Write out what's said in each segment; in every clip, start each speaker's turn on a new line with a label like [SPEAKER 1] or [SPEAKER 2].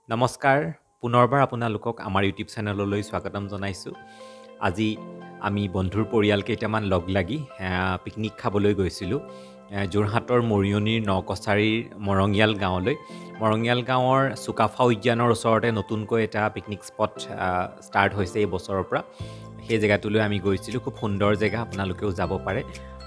[SPEAKER 1] নমস্কাৰ পুনৰবাৰ আপোনালোকক আমাৰ ইউটিউব চেনেললৈ স্বাগতম জনাইছোঁ। আজি আমি বন্ধুৰ পৰিয়াল কেইটামান লগ লাগি পিকনিক খাবলৈ গৈছিলোঁ যোৰহাটৰ মৰিয়নিৰ নকছাৰীৰ মৰঙিয়াল গাঁৱলৈ। মৰঙিয়াল গাঁৱৰ চুকাফা উদ্যানৰ ওচৰতে নতুনকৈ এটা পিকনিক স্পট ষ্টাৰ্ট হৈছে এই বছৰৰ পৰা। সেই জেগাটোলৈ আমি গৈছিলোঁ। খুব সুন্দৰ জেগা, আপোনালোকেও যাব পাৰে।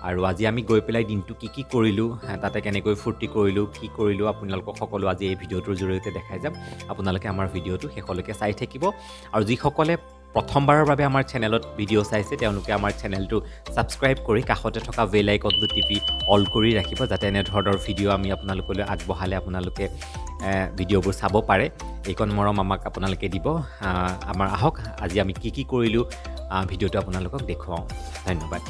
[SPEAKER 1] আৰু আজি আমি গৈ পেলাই দিনটো কি কৰিলোঁ, তাতে কেনেকৈ ফূৰ্তি কৰিলোঁ, কি কৰিলোঁ, আপোনালোকক সকলো আজি এই ভিডিঅ'টোৰ জৰিয়তে দেখাই যাম। আপোনালোকে আমাৰ ভিডিঅ'টো শেষলৈকে চাই থাকিব। আৰু যিসকলে প্ৰথমবাৰৰ বাবে আমাৰ চেনেলত ভিডিঅ' চাইছে তেওঁলোকে আমাৰ চেনেলটো ছাবস্ক্ৰাইব কৰি কাষতে থকা বেল আইকনটো টিপি অল কৰি ৰাখিব, যাতে এনেধৰণৰ ভিডিঅ' আমি আপোনালোকলৈ আগবঢ়ালে আপোনালোকে ভিডিঅ'বোৰ চাব পাৰে। এইকণ মৰম আমাক আপোনালোকে দিব। আমাৰ আহক আজি আমি কি কৰিলোঁ ভিডিঅ'টো আপোনালোকক দেখুৱাওঁ। ধন্যবাদ।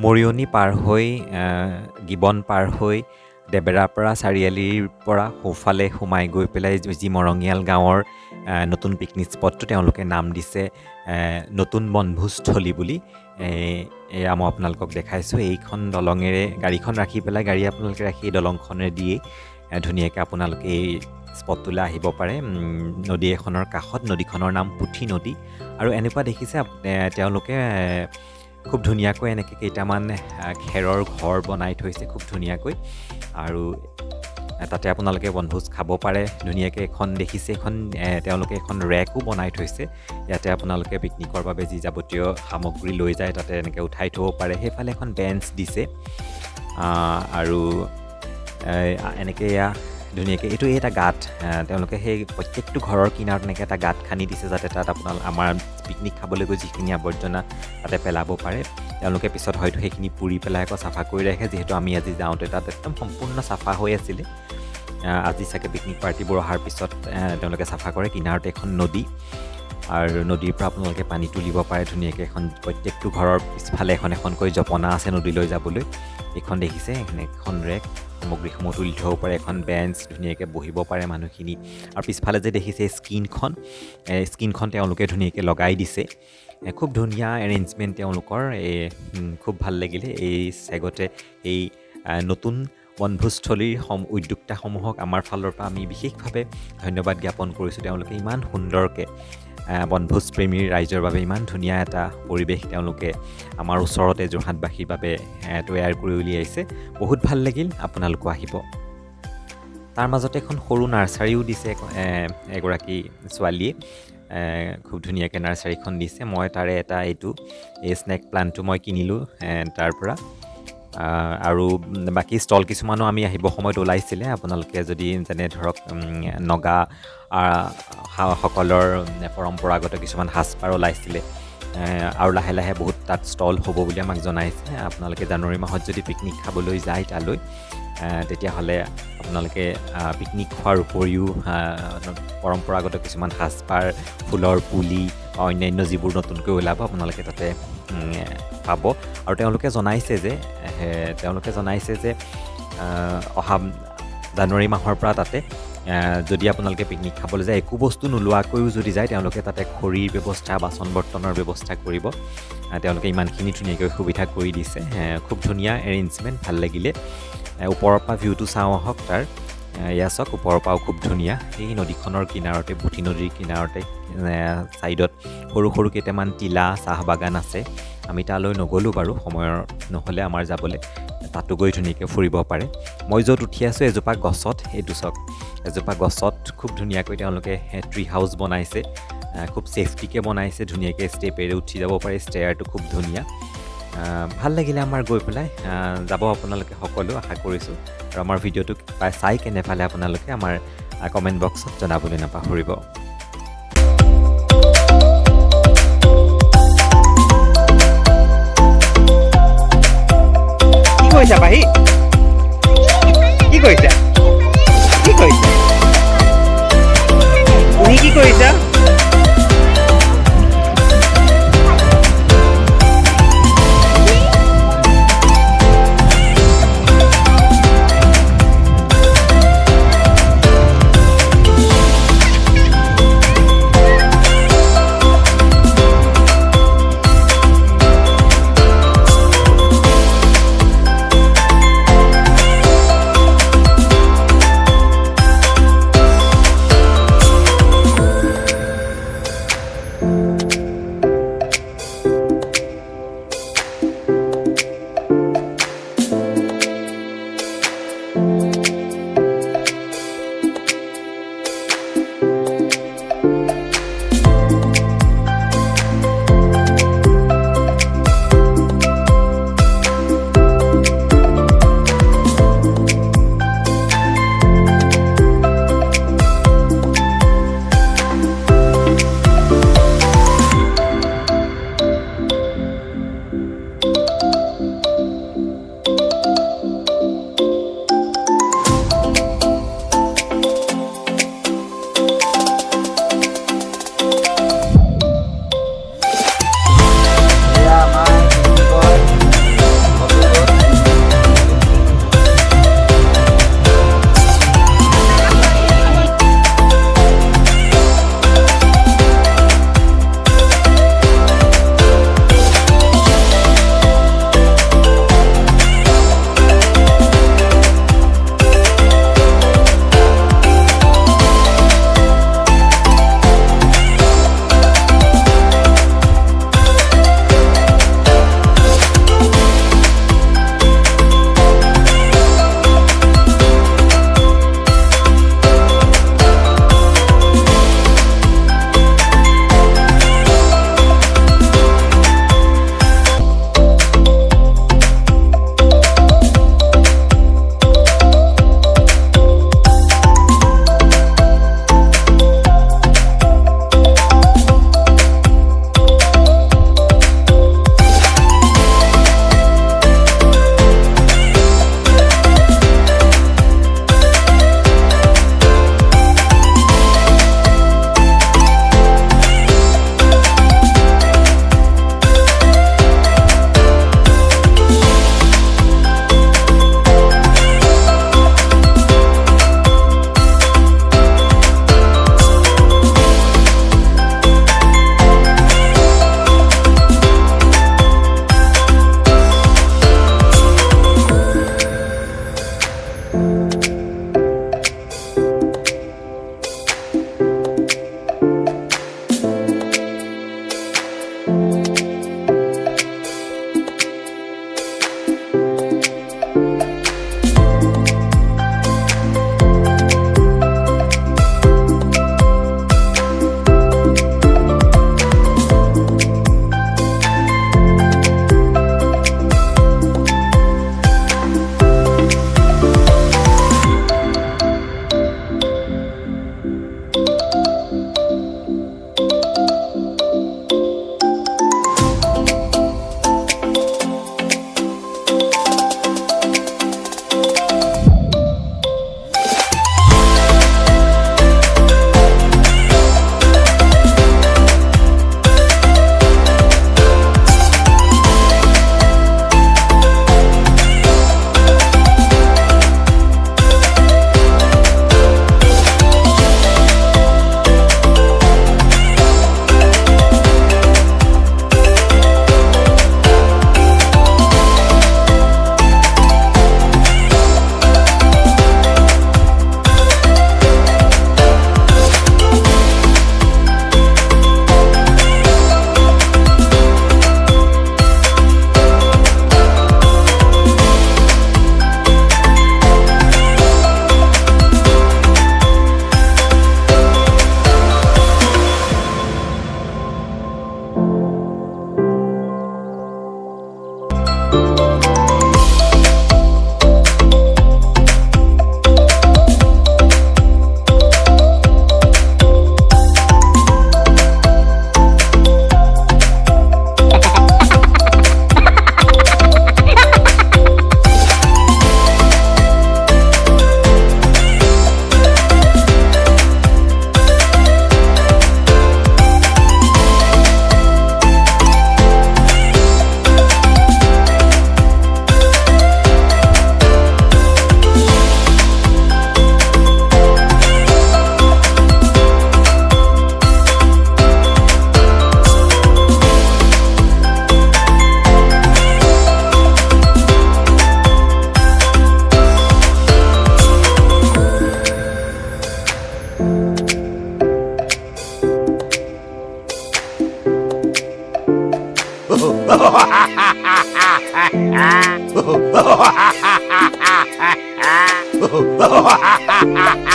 [SPEAKER 1] মৰিয়নি পাৰ হৈ গিবন পাৰ হৈ দেবেৰাপাৰা চাৰিআলিৰ পৰা সোঁফালে সোমাই গৈ পেলাই যি মৰঙিয়াল গাঁৱৰ নতুন পিকনিক স্পটটো তেওঁলোকে নাম দিছে নতুন বনভোজস্থলী বুলি। এয়া মই আপোনালোকক দেখাইছোঁ। এইখন দলঙেৰে গাড়ীখন ৰাখি পেলাই গাড়ী আপোনালোকে ৰাখি এই দলংখনেৰে দিয়েই ধুনীয়াকৈ আপোনালোকে এই স্পটটোলৈ আহিব পাৰে। নদী এখনৰ কাষত, নদীখনৰ নাম পুঠি নদী। আৰু এনেকুৱা দেখিছে তেওঁলোকে খুব ধুনীয়াকৈ এনেকৈ কেইটামান খেৰৰ ঘৰ বনাই থৈছে খুব ধুনীয়াকৈ। আৰু তাতে আপোনালোকে বনভোজ খাব পাৰে ধুনীয়াকৈ। এখন দেখিছে এখন তেওঁলোকে এখন ৰেকো বনাই থৈছে। ইয়াতে আপোনালোকে পিকনিকৰ বাবে যি যাৱতীয় সামগ্ৰী লৈ যায় তাতে এনেকৈ উঠাই থ'ব পাৰে। সেইফালে এখন বেঞ্চ দিছে আৰু এনেকৈ এয়া ধুনীয়াকৈ এইটো এটা গাঁত তেওঁলোকে সেই প্ৰত্যেকটো ঘৰৰ কিনাৰত এনেকৈ এটা গাঁত খান্দি দিছে যাতে তাত আমাৰ পিকনিক খাবলৈ গৈ যিখিনি আৱৰ্জনা তাতে পেলাব পাৰে তেওঁলোকে পিছত হয়তো সেইখিনি পুৰি পেলাই আকৌ চাফা কৰি ৰাখে যিহেতু আমি আজি যাওঁতে তাত একদম সম্পূৰ্ণ চাফা হৈ আছিলে আজি চাগে পিকনিক পাৰ্টিবোৰ অহাৰ পিছত তেওঁলোকে চাফা কৰে কিনাৰতে এখন নদী আৰু নদীৰ পৰা আপোনালোকে পানী তুলিব পাৰে ধুনীয়াকৈ এখন প্ৰত্যেকটো ঘৰৰ পিছফালে এখনকৈ জপনা আছে নদীলৈ যাবলৈ এইখন দেখিছে এখন ৰেক সামগ্ৰীসমূহ তুলি থ'ব পাৰে এখন বেঞ্চ ধুনীয়াকৈ বহিব পাৰে মানুহখিনি আৰু পিছফালে যে দেখিছে স্ক্ৰীণখন তেওঁলোকে ধুনীয়াকৈ লগাই দিছে খুব ধুনীয়া এৰেঞ্জমেণ্ট তেওঁলোকৰ খুব ভাল লাগিলে এই চেগতে এই নতুন বনভোজস্থলীৰ উদ্যোক্তাসমূহক আমাৰ ফালৰ পৰা আমি বিশেষভাৱে ধন্যবাদ জ্ঞাপন কৰিছোঁ তেওঁলোকে ইমান সুন্দৰকৈ বনভোজপ্ৰেমীৰ ৰাইজৰ বাবে ইমান ধুনীয়া এটা পৰিৱেশ তেওঁলোকে আমাৰ ওচৰতে যোৰহাটবাসীৰ বাবে তৈয়াৰ কৰি উলিয়াইছে বহুত ভাল লাগিল আপোনালোকো আহিব তাৰ মাজতে এখন সৰু নাৰ্চাৰীও দিছে এগৰাকী ছোৱালীয়ে খুব ধুনীয়াকৈ নাৰ্চাৰীখন দিছে মই তাৰে এটা এই স্নেক প্লাণ্টটো মই কিনিলোঁ তাৰ পৰা আৰু বাকী ষ্টল কিছুমানো আমি আহিব সময়ত ওলাইছিলে আপোনালোকে যদি যেনে ধৰক নগা সকলৰ পৰম্পৰাগত কিছুমান সাজপাৰ ওলাইছিলে আৰু লাহে লাহে বহুত তাত ষ্টল হ'ব বুলি আমাক জনাইছে আপোনালোকে জানুৱাৰী মাহত যদি পিকনিক খাবলৈ যায় তালৈ তেতিয়াহ'লে আপোনালোকে পিকনিক খোৱাৰ উপৰিও পৰম্পৰাগত কিছুমান সাজপাৰ ফুলৰ পুলি অন্যান্য যিবোৰ নতুনকৈ ওলাব আপোনালোকে তাতে পাব আৰু তেওঁলোকে জনাইছে যে অহা জানুৱাৰী মাহৰ পৰা তাতে যদি আপোনালোকে পিকনিক খাবলৈ যায় একো বস্তু নোলোৱাকৈও যদি যায় তেওঁলোকে তাতে খৰিৰ ব্যৱস্থা বাচন বৰ্তনৰ ব্যৱস্থা কৰিব তেওঁলোকে ইমানখিনি ধুনীয়াকৈ সুবিধা কৰি দিছে খুব ধুনীয়া এৰেঞ্জমেণ্ট ভাল লাগিলে ওপৰৰ পৰা ভিউটো চাওঁ আহক তাৰ এয়া চাওক ওপৰৰ পৰাও খুব ধুনীয়া এই নদীখনৰ কিনাৰতে বুঠি নদীৰ কিনাৰতে ছাইডত সৰু সৰু কেইটামান টিলা চাহ বাগান আছে আমি তালৈ নগ'লোঁ বাৰু সময়ৰ নহ'লে আমাৰ যাবলৈ তাতো গৈ ধুনীয়াকৈ ফুৰিব পাৰে মই য'ত উঠি আছোঁ এজোপা গছত এইটো চাওক এজোপা গছত খুব ধুনীয়াকৈ তেওঁলোকে ট্ৰি হাউচ বনাইছে খুব ছেফটিকৈ বনাইছে ধুনীয়াকৈ ষ্টেপেৰে উঠি যাব পাৰে ষ্টেয়াৰটো খুব ধুনীয়া ভাল লাগিলে আমাৰ গৈ পেলাই যাব আপোনালোকে সকলো আশা কৰিছোঁ আৰু আমাৰ ভিডিঅ'টো চাই কেনে পালে আপোনালোকে আমাৰ কমেণ্ট বক্সত জনাবলৈ নাপাহৰিব
[SPEAKER 2] কি কৰিছা পাহি কি কৰিছা তুমি কি কৰিছা
[SPEAKER 3] Ha ha ha ha!